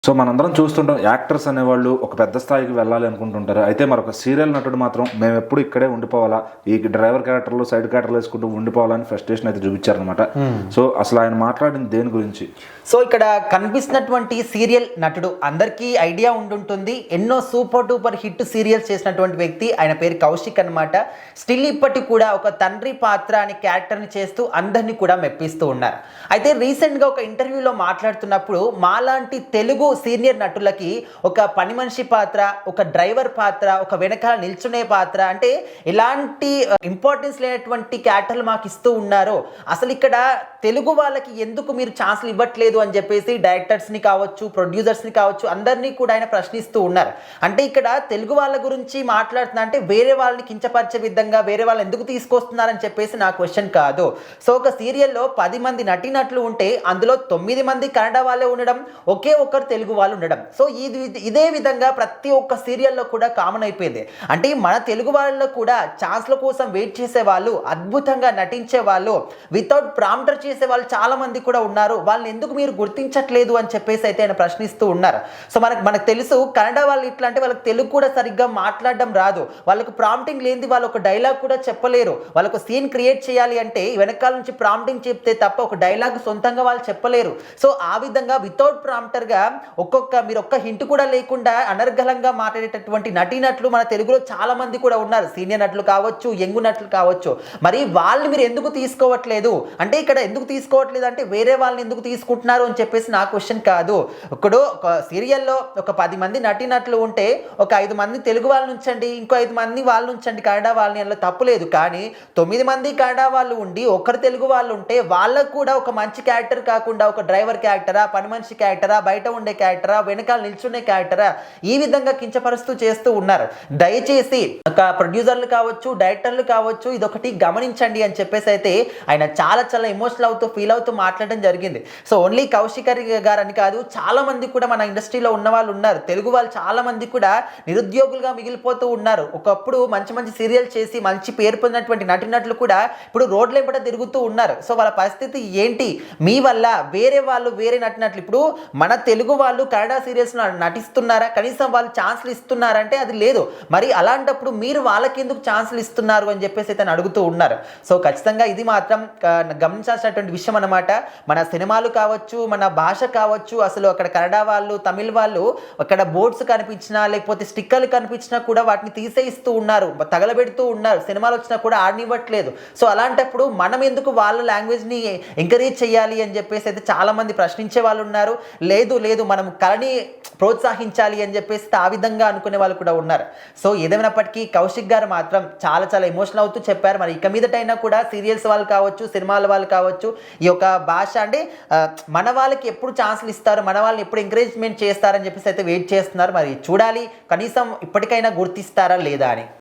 So మనందరం చూస్తుంటాం actors అనేవాళ్ళు ఒక పెద్ద స్థాయికి వెళ్ళాలి అనుకుంటుంటారు. అయితే మరొక సీరియల్ నటుడు మాత్రం మేము ఎప్పుడు ఇక్కడే ఉండిపోవాలా, ఈ డ్రైవర్ క్యారెక్టర్లు సైడ్ క్యారెక్టర్లు వేసుకుంటూ ఉండిపోవాలని ఫ్రస్ట్రేషన్ అయితే చూపించారనమాట. సో అసలు ఆయన మాట్లాడింది దేని గురించి? సో ఇక్కడ కనిపిస్తున్నటువంటి సీరియల్ నటుడు అందరికీ ఐడియా ఉండుంటుంది. ఎన్నో సూపర్ డూపర్ హిట్ సీరియల్స్ చేసినటువంటి వ్యక్తి. ఆయన పేరు కౌశిక్ అనమాట. స్టిల్ ఇప్పటికి కూడా ఒక తండ్రి పాత్ర అనే క్యారెక్టర్ని చేస్తూ అందరినీ కూడా మెప్పిస్తూ ఉన్నారు. అయితే రీసెంట్గా ఒక ఇంటర్వ్యూలో మాట్లాడుతున్నప్పుడు మాలాంటి తెలుగు సీనియర్ నటులకి ఒక పని మనిషి పాత్ర, ఒక డ్రైవర్ పాత్ర, ఒక వెనకాల నిల్చునే పాత్ర అంటే ఎలాంటి ఇంపార్టెన్స్ లేనటువంటి క్యారెక్టర్లు మాకు ఇస్తూ ఉన్నారు. అసలు ఇక్కడ తెలుగు వాళ్ళకి ఎందుకు మీరు ఛాన్స్లు ఇవ్వట్లేదు అని చెప్పేసి డైరెక్టర్స్ని కావచ్చు, ప్రొడ్యూసర్స్ని కావచ్చు, అందరినీ కూడా ఆయన ప్రశ్నిస్తూ ఉన్నారు. అంటే ఇక్కడ తెలుగు వాళ్ళ గురించి మాట్లాడుతున్నా అంటే వేరే వాళ్ళని కించపరిచే విధంగా వేరే వాళ్ళు ఎందుకు తీసుకొస్తున్నారని చెప్పేసి నా క్వశ్చన్ కాదు. సో ఒక సీరియల్లో 10 మంది నటీనటులు ఉంటే అందులో 9 మంది కన్నడ వాళ్ళే ఉండడం, ఒకే ఒక్కరు తెలుగు వాళ్ళు ఉండడం. సో ఇదే విధంగా ప్రతి ఒక్క సీరియల్లో కూడా కామన్ అయిపోయింది. అంటే మన తెలుగు వాళ్ళలో కూడా ఛాన్స్ల కోసం వెయిట్ చేసే వాళ్ళు, అద్భుతంగా నటించే వాళ్ళు, వితౌట్ ప్రాంప్టర్ చేసే వాళ్ళు చాలా మంది కూడా ఉన్నారు. వాళ్ళని ఎందుకు మీరు గుర్తించట్లేదు అని చెప్పేసి అయితే ఆయన ప్రశ్నిస్తూ ఉన్నారు. సో మనకు తెలుసు కన్నడ వాళ్ళు ఇట్లా అంటే వాళ్ళకి తెలుగు కూడా సరిగ్గా మాట్లాడడం రాదు. వాళ్ళకు ప్రాంప్టింగ్ లేనిది వాళ్ళు ఒక డైలాగ్ కూడా చెప్పలేరు. వాళ్ళకు సీన్ క్రియేట్ చేయాలి అంటే వెనకాల నుంచి ప్రాంప్టింగ్ చెప్తే తప్ప ఒక డైలాగ్ సొంతంగా వాళ్ళు చెప్పలేరు. సో ఆ విధంగా వితౌట్ ప్రాంప్టర్గా మీరు ఒక్క హింట్ కూడా లేకుండా అనర్గళంగా మాట్లాడేటటువంటి నటీనటులు మన తెలుగులో చాలా మంది కూడా ఉన్నారు. సీనియర్ నటులు కావచ్చు, యంగ్ నటులు కావచ్చు. మరి వాళ్ళని మీరు ఎందుకు తీసుకోవట్లేదు? అంటే ఇక్కడ ఎందుకు తీసుకోవట్లేదు అంటే వేరే వాళ్ళని ఎందుకు తీసుకుంటున్నారు అని చెప్పేసి నా క్వశ్చన్ కాదు. ఇప్పుడు ఒక సీరియల్లో ఒక 10 మంది నటీనటులు ఉంటే ఒక 5 మంది తెలుగు వాళ్ళని ఉంచండి, ఇంకో 5 మంది వాళ్ళు ఉంచండి కన్నడ వాళ్ళని, అందులో తప్పులేదు. కానీ 9 మంది కన్నడ వాళ్ళు ఉండి ఒకరు తెలుగు వాళ్ళు ఉంటే వాళ్ళకు కూడా ఒక మంచి క్యారెక్టర్ కాకుండా ఒక డ్రైవర్ క్యారెక్టరా, పని మనిషి క్యారెక్టరా, బయట ఉండే క్యారెక్టరా, వెనకాల నిల్చునే క్యారెక్టరా, ఈ విధంగా కించపరుస్తూ చేస్తూ ఉన్నారు. దయచేసి ఒక ప్రొడ్యూసర్లు కావచ్చు, డైరెక్టర్లు కావచ్చు, ఇదొకటి గమనించండి అని చెప్పేసి అయితే ఆయన చాలా ఎమోషనల్ అవుతూ ఫీల్ అవుతూ మాట్లాడడం జరిగింది. సో ఓన్లీ కౌశిక్ గారు అని కాదు, చాలా మంది కూడా మన ఇండస్ట్రీలో ఉన్న వాళ్ళు ఉన్నారు. తెలుగు వాళ్ళు చాలా మంది కూడా నిరుద్యోగులుగా మిగిలిపోతూ ఉన్నారు. ఒకప్పుడు మంచి సీరియల్ చేసి మంచి పేరు పొందినటువంటి నటీనటులు కూడా ఇప్పుడు రోడ్ల వెంబట తిరుగుతూ ఉన్నారు. సో వాళ్ళ పరిస్థితి ఏంటి? మీ వల్ల వేరే వాళ్ళు, వేరే నటీనటులు, ఇప్పుడు మన తెలుగు వాళ్ళు కన్నడ సీరియల్స్ నటిస్తున్నారా? కనీసం వాళ్ళు ఛాన్స్లు ఇస్తున్నారంటే అది లేదు. మరి అలాంటప్పుడు మీరు వాళ్ళకి ఎందుకు ఛాన్స్లు ఇస్తున్నారు అని చెప్పేసి అయితే అడుగుతూ ఉన్నారు. సో ఖచ్చితంగా ఇది మాత్రం గమనించాల్సినటువంటి విషయం అన్నమాట. మన సినిమాలు కావచ్చు, మన భాష కావచ్చు, అసలు అక్కడ కన్నడ వాళ్ళు, తమిళ్ వాళ్ళు అక్కడ బోర్డ్స్ కనిపించినా లేకపోతే స్టిక్కర్లు కనిపించినా కూడా వాటిని తీసేయిస్తూ ఉన్నారు, తగలబెడుతూ ఉన్నారు. సినిమాలు వచ్చినా కూడా ఆడనివ్వట్లేదు. సో అలాంటప్పుడు మనం ఎందుకు వాళ్ళ లాంగ్వేజ్ని ఎంకరేజ్ చేయాలి అని చెప్పేసి అయితే చాలా మంది ప్రశ్నించే వాళ్ళు ఉన్నారు. లేదు మనం కళని ప్రోత్సహించాలి అని చెప్పేసి ఆ విధంగా అనుకునే వాళ్ళు కూడా ఉన్నారు. సో ఏదేమైనప్పటికీ కౌశిక్ గారు మాత్రం చాలా ఎమోషనల్ అవుతూ చెప్పారు. మరి ఇక మీదటైనా కూడా సీరియల్స్ వాళ్ళు కావచ్చు, సినిమాల వాళ్ళు కావచ్చు, ఈ యొక్క భాష అంటే మన వాళ్ళకి ఎప్పుడు ఛాన్స్లు ఇస్తారు, మన వాళ్ళని ఎప్పుడు ఎంకరేజ్మెంట్ చేస్తారని చెప్పేసి అయితే వెయిట్ చేస్తున్నారు. మరి చూడాలి కనీసం ఇప్పటికైనా గుర్తిస్తారా లేదా అని.